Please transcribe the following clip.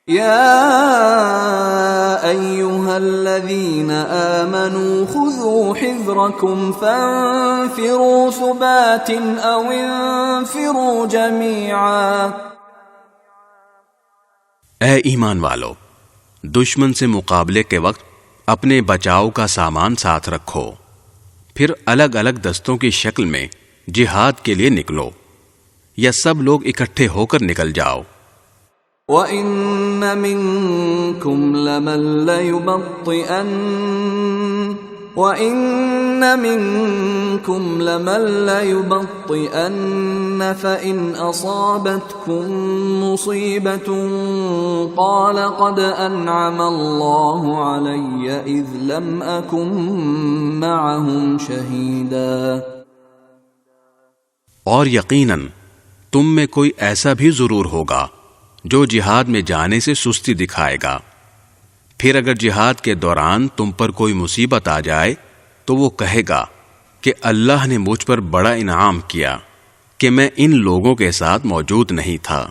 يا أيها الذين آمنوا خذوا حذركم فانفروا ثبات أو انفروا جميعا. اے ایمان والو، دشمن سے مقابلے کے وقت اپنے بچاؤ کا سامان ساتھ رکھو، پھر الگ الگ دستوں کی شکل میں جہاد کے لیے نکلو، یا سب لوگ اکٹھے ہو کر نکل جاؤ. وَإِنَّ مِنكُمْ لَمَن لَّيُبَطِّئَنَّ فَإِنْ أَصَابَتْكُم مُّصِيبَةٌ قَالَ قَدْ أَنْعَمَ اللَّهُ عَلَيَّ إِذْ لَمْ أَكُن مَّعَهُمْ شَهِيدًا. اور یقیناً تم میں کوئی ایسا بھی ضرور ہوگا جو جہاد میں جانے سے سستی دکھائے گا، پھر اگر جہاد کے دوران تم پر کوئی مصیبت آ جائے تو وہ کہے گا کہ اللہ نے مجھ پر بڑا انعام کیا کہ میں ان لوگوں کے ساتھ موجود نہیں تھا.